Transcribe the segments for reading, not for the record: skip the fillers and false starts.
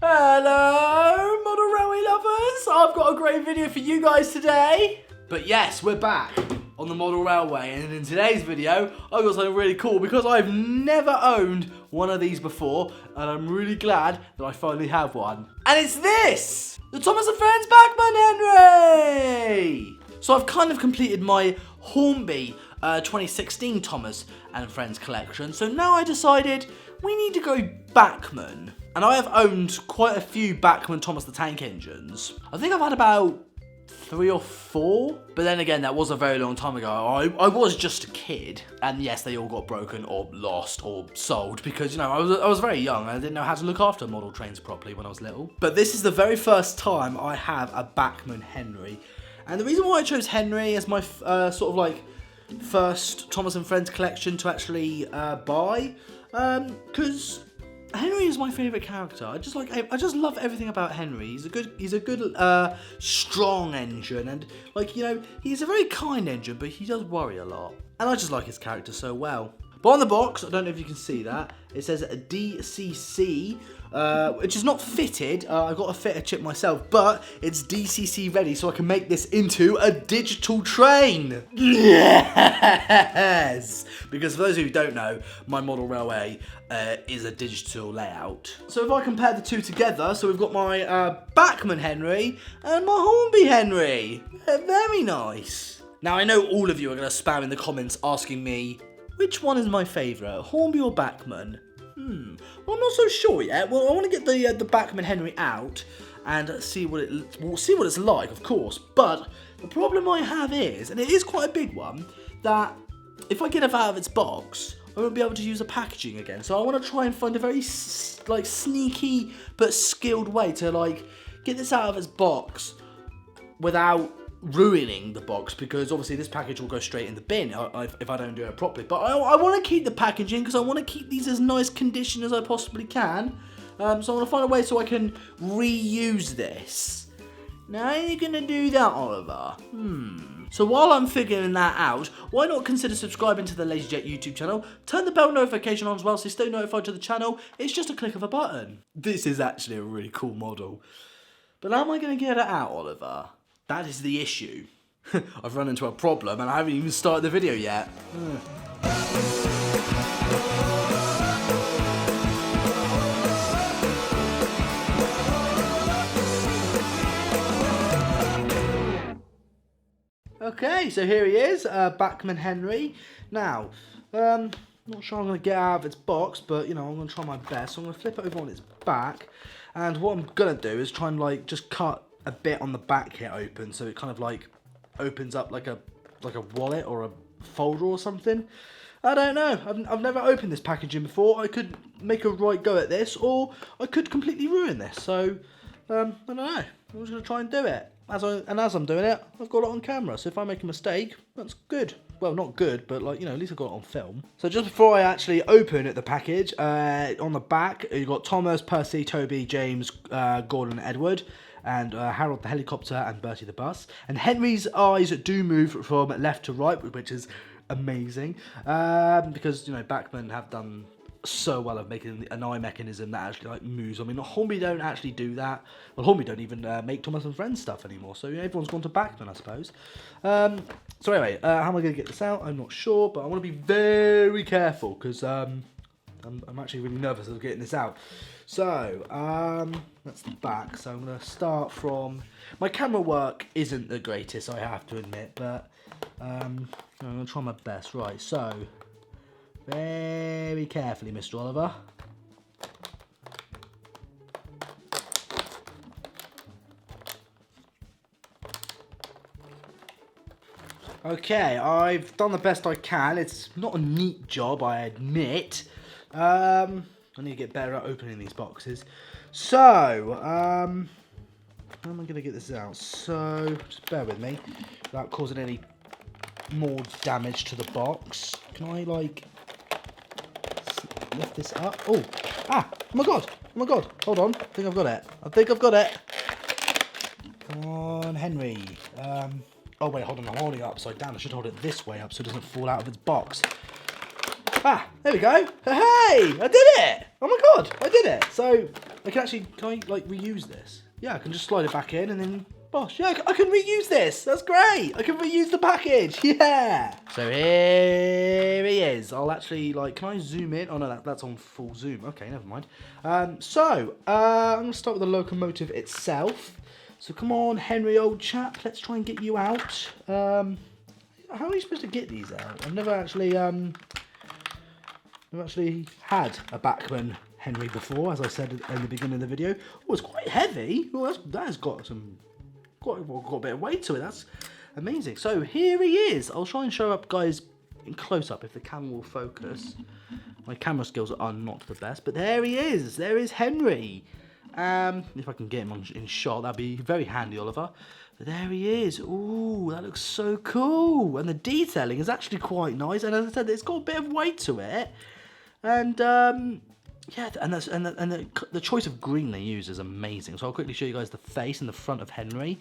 Hello, model railway lovers! I've got a great video for you guys today. But yes, we're back on the model railway, and in today's video, I've got something really cool because I've never owned one of these before, and I'm really glad that I finally have one. And it's this! The Thomas & Friends Bachmann Henry! So I've kind of completed my Hornby 2016 Thomas & Friends collection, so now I decided we need to go Bachmann. And I have owned quite a few Bachmann Thomas the Tank Engines. I think I've had about 3 or 4, but then again, that was a very long time ago. I was just a kid, and yes, they all got broken or lost or sold because, you know, I was very young and I didn't know how to look after model trains properly when I was little. But this is the very first time I have a Bachmann Henry, and the reason why I chose Henry as my sort of like first Thomas & Friends collection to actually buy, because Henry is my favourite character. I just love everything about Henry. He's a good, strong engine, and like, you know, he's a very kind engine, but he does worry a lot. And I just like his character so well. But on the box, I don't know if you can see that, it says DCC, which is not fitted. I've got to fit a chip myself, but it's DCC ready, so I can make this into a digital train. Yes! Because for those of you who don't know, my model railway is a digital layout. So if I compare the two together, so we've got my Bachmann Henry and my Hornby Henry. Very nice. Now I know all of you are going to spam in the comments asking me, which one is my favourite, Hornby or Bachmann? Well, I'm not so sure yet. Well, I want to get the Bachmann Henry out and see what it's like, of course. But the problem I have is, and it is quite a big one, that if I get it out of its box, I won't be able to use the packaging again. So I want to try and find a very sneaky but skilled way to get this out of its box without ruining the box, because obviously this package will go straight in the bin if I don't do it properly. But I want to keep the packaging because I want to keep these as nice condition as I possibly can. So I want to find a way so I can reuse this. Now, how are you going to do that, Oliver? So while I'm figuring that out, why not consider subscribing to the LaZeR YouTube channel? Turn the bell notification on as well so you stay notified to the channel. It's just a click of a button. This is actually a really cool model. But how am I going to get it out, Oliver? That is the issue. I've run into a problem and I haven't even started the video yet. Okay, so here he is, Bachmann Henry. Now, not sure I'm going to get out of its box, but, you know, I'm going to try my best. So I'm going to flip it over on its back. And what I'm going to do is try and, just cut a bit on the back here open, so it kind of opens up like a wallet or a folder or something. I don't know. I've never opened this packaging before. I could make a right go at this, or I could completely ruin this. So I don't know. I'm just gonna try and do it. As I'm doing it, I've got it on camera. So if I make a mistake, that's good. Well, not good, but at least I've got it on film. So just before I actually open the package, on the back you've got Thomas, Percy, Toby, James, Gordon, Edward, and Harold the helicopter, and Bertie the bus. And Henry's eyes do move from left to right, which is amazing, because, you know, Bachmann have done so well of making an eye mechanism that actually moves. I mean, Hornby don't actually do that. Well, Hornby don't even make Thomas & Friends stuff anymore, so everyone's gone to Bachmann, I suppose. So anyway, how am I going to get this out? I'm not sure, but I want to be very careful because I'm actually really nervous of getting this out. So, that's the back. So I'm going to start from... My camera work isn't the greatest, I have to admit, but I'm going to try my best. Right, so, very carefully, Mr. Oliver. Okay, I've done the best I can. It's not a neat job, I admit. I need to get better at opening these boxes. So, how am I going to get this out? So, just bear with me, without causing any more damage to the box. Can I, lift this up? Oh, oh my god, hold on, I think I've got it. Come on, Henry. Oh wait, hold on, I'm holding it upside down. I should hold it this way up so it doesn't fall out of its box. Ah, there we go. Hey, I did it! Oh my god, I did it. So, can I like reuse this? Yeah, I can just slide it back in and then, bosh, yeah, I can reuse this. That's great. I can reuse the package. Yeah. So here he is. I'll actually, like, can I zoom in? Oh no, that's on full zoom. Okay, never mind. I'm gonna start with the locomotive itself. So come on, Henry, old chap, let's try and get you out. How are you supposed to get these out? I've never actually had a Bachmann Henry before, as I said in the beginning of the video. Oh, it's quite heavy. Oh, that has got a bit of weight to it. That's amazing. So here he is. I'll try and show up, guys, in close up if the camera will focus. My camera skills are not the best, but there he is. There is Henry. If I can get him in shot, that'd be very handy, Oliver. But there he is. Ooh, that looks so cool. And the detailing is actually quite nice. And as I said, it's got a bit of weight to it. And yeah, and the choice of green they use is amazing. So I'll quickly show you guys the face and the front of Henry.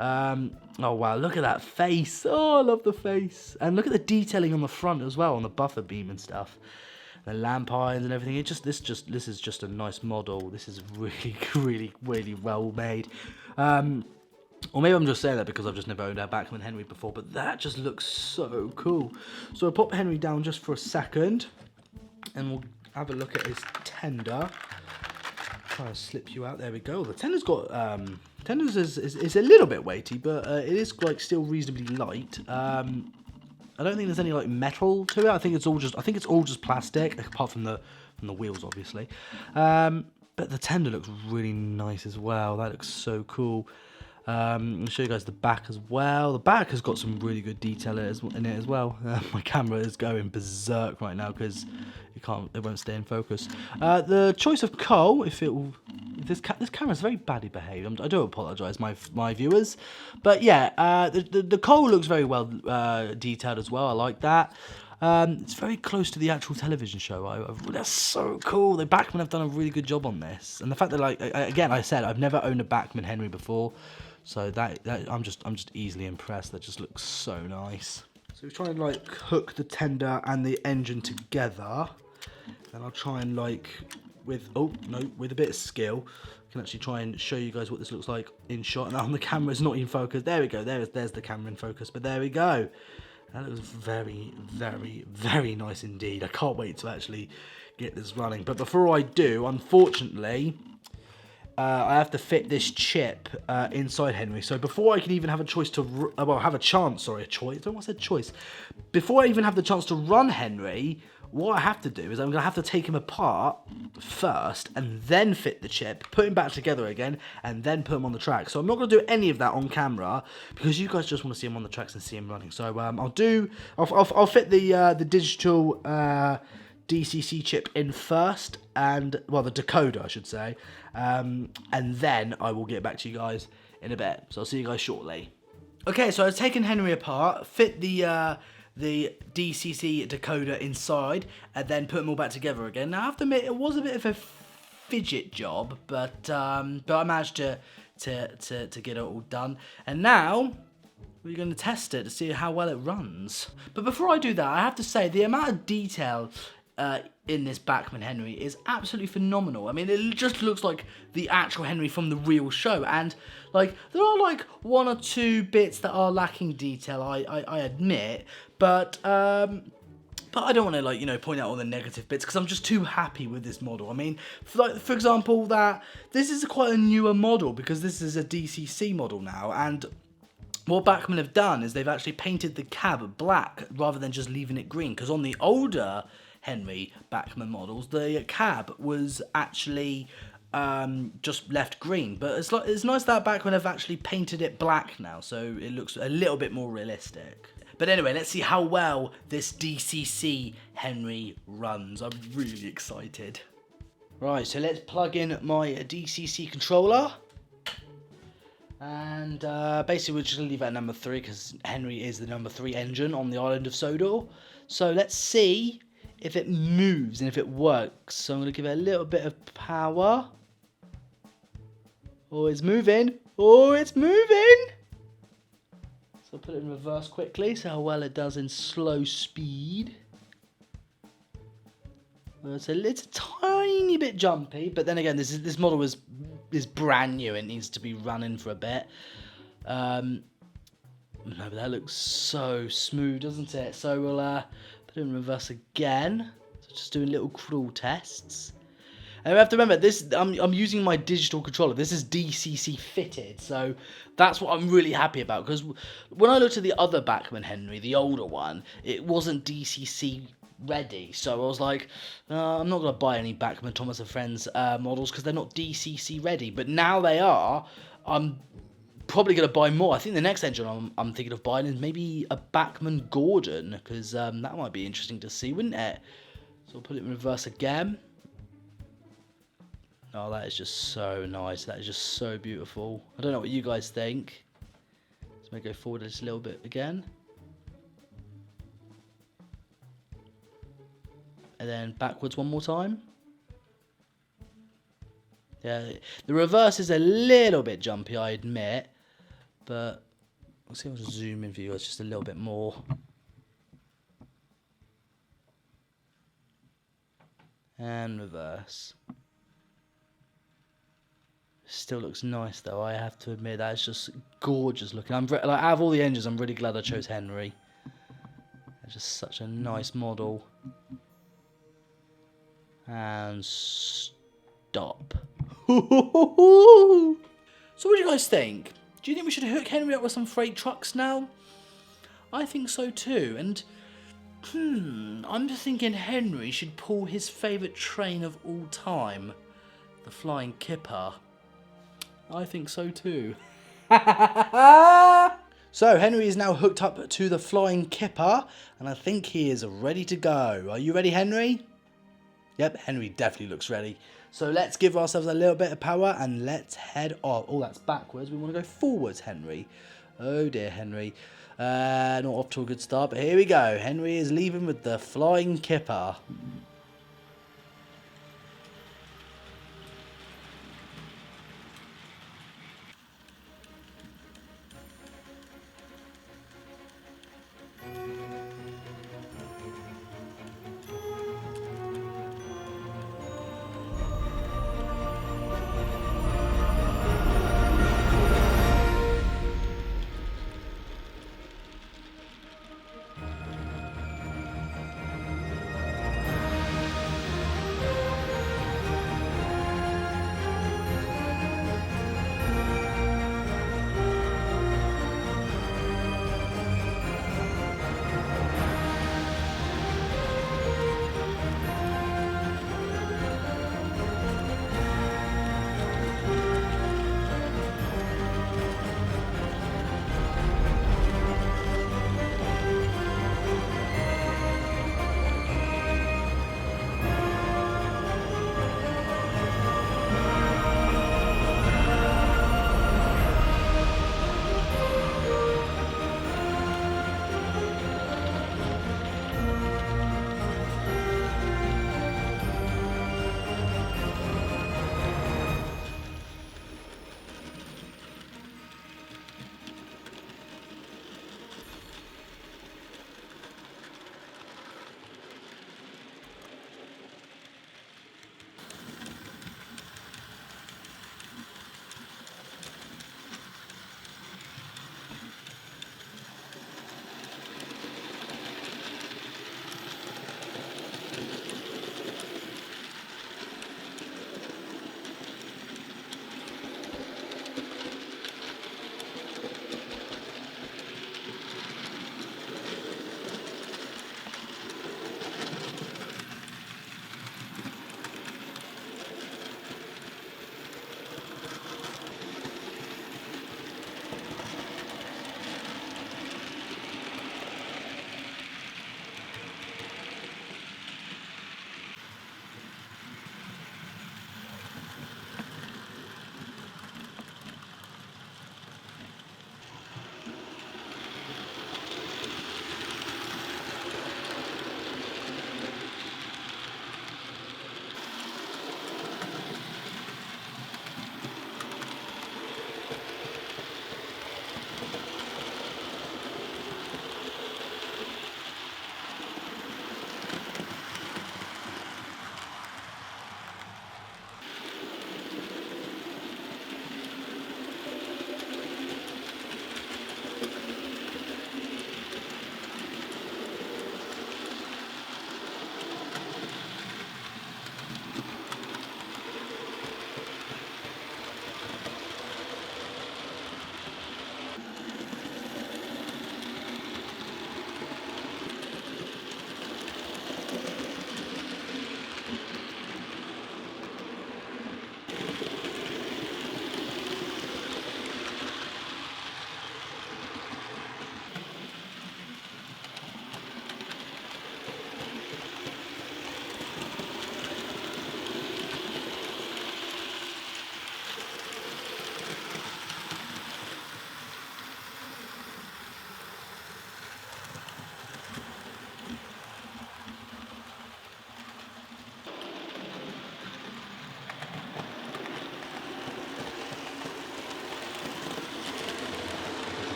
Oh wow, look at that face. Oh, I love the face. And look at the detailing on the front as well, on the buffer beam and stuff. The lamp irons and everything. This is just a nice model. This is really well made. Or maybe I'm just saying that because I've just never owned a Bachmann Henry before, but that just looks so cool. So I'll pop Henry down just for a second, and we'll have a look at his tender. Try to slip you out. There we go. The tender's got tenders is a little bit weighty, but it is like still reasonably light. I don't think there's any like metal to it. I think it's all just plastic, apart from the wheels, obviously. But the tender looks really nice as well. That looks so cool. I'll show you guys the back as well. The back has got some really good detail in it as well. My camera is going berserk right now because it won't stay in focus. The choice of coal, this camera's very badly behaved. I do apologise, my viewers, but yeah, the coal looks very well detailed as well. I like that. It's very close to the actual television show. That's so cool. The Bachmann have done a really good job on this, and the fact that, like, again, I said I've never owned a Bachmann Henry before, so that I'm just easily impressed. That just looks so nice. So we're trying to like hook the tender and the engine together, and I'll try and like with a bit of skill, I can actually try and show you guys what this looks like in shot. And the camera's not in focus. There we go. There's the camera in focus. But there we go. That looks very nice indeed. I can't wait to actually get this running. But before I do, unfortunately, I have to fit this chip inside Henry. So before I can even have a choice to, Before I even have the chance to run Henry, what I have to do is I'm going to have to take him apart first and then fit the chip, put him back together again, and then put him on the track. So I'm not going to do any of that on camera because you guys just want to see him on the tracks and see him running. So I'll fit the digital DCC chip in first, and well, the decoder I should say, and then I will get back to you guys in a bit. So I'll see you guys shortly. Okay, so I've taken Henry apart, fit the DCC decoder inside, and then put them all back together again. Now I have to admit, it was a bit of a fidget job, but I managed to get it all done. And now we're going to test it to see how well it runs. But before I do that, I have to say the amount of detail in this Bachmann Henry is absolutely phenomenal. I mean, it just looks like the actual Henry from the real show, and like there are like one or two bits that are lacking detail, I admit, but I don't want to, like, you know, point out all the negative bits because I'm just too happy with this model. I mean, for example, that this is quite a newer model because this is a DCC model now, and what Bachmann have done is they've actually painted the cab black rather than just leaving it green, because on the older Henry Bachmann models, the cab was actually just left green. But it's nice that Bachmann have actually painted it black now, so it looks a little bit more realistic. But anyway, let's see how well this DCC Henry runs. I'm really excited. Right, so let's plug in my DCC controller. And basically we're just going to leave it at number 3 because Henry is the number 3 engine on the island of Sodor. So let's see if it moves and if it works. So I'm going to give it a little bit of power. Oh, it's moving. Oh, it's moving. So I'll put it in reverse quickly, see how well it does in slow speed. It's a tiny bit jumpy, but then again, this model is brand new. It needs to be running for a bit. No, but that looks so smooth, doesn't it? So we'll put it in reverse again. So just doing little crawl tests. And we have to remember, this I'm using my digital controller. This is DCC fitted, so that's what I'm really happy about. Because when I looked at the other Bachmann Henry, the older one, it wasn't DCC ready. So I was like, I'm not going to buy any Bachmann Thomas and Friends models because they're not DCC ready. But now they are. I'm probably going to buy more. I think the next engine I'm thinking of buying is maybe a Bachmann Gordon, because that might be interesting to see, wouldn't it? So I'll put it in reverse again. Oh, that is just so nice. That is just so beautiful. I don't know what you guys think. Let's maybe go forward just a little bit again. And then backwards one more time. Yeah, the reverse is a little bit jumpy, I admit. But let's see if I can zoom in for you guys just a little bit more. And reverse. Still looks nice though, I have to admit. That is just gorgeous looking. Like, out of all the engines, I'm really glad I chose Henry. It's just such a nice model. And stop. So what do you guys think? Do you think we should hook Henry up with some freight trucks now? I think so too. And I'm just thinking Henry should pull his favourite train of all time, the Flying Kipper. I think so too. So Henry is now hooked up to the Flying Kipper, and I think he is ready to go. Are you ready, Henry? Yep, Henry definitely looks ready. So let's give ourselves a little bit of power and let's head off. Oh, that's backwards. We want to go forwards, Henry. Oh dear, Henry. Not off to a good start, but here we go. Henry is leaving with the Flying Kipper.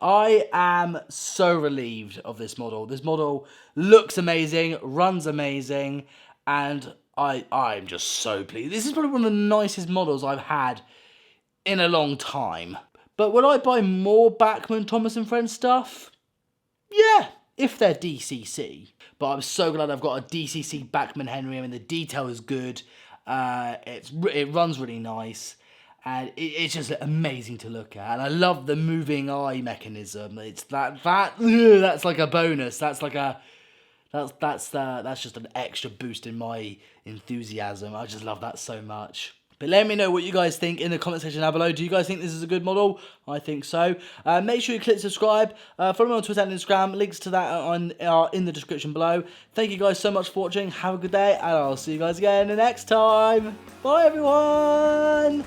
I am so relieved of this model. This model looks amazing, runs amazing, and I'm just so pleased. This is probably one of the nicest models I've had in a long time. But will I buy more Bachmann, Thomas and Friends stuff? Yeah, if they're DCC. But I'm so glad I've got a DCC Bachmann Henry. I mean, the detail is good. It runs really nice. And it's just amazing to look at. And I love the moving eye mechanism. It's that's like a bonus. That's just an extra boost in my enthusiasm. I just love that so much. But let me know what you guys think in the comment section down below. Do you guys think this is a good model? I think so. Make sure you click subscribe. Follow me on Twitter and Instagram. Links to that are in the description below. Thank you guys so much for watching. Have a good day, and I'll see you guys again the next time. Bye, everyone.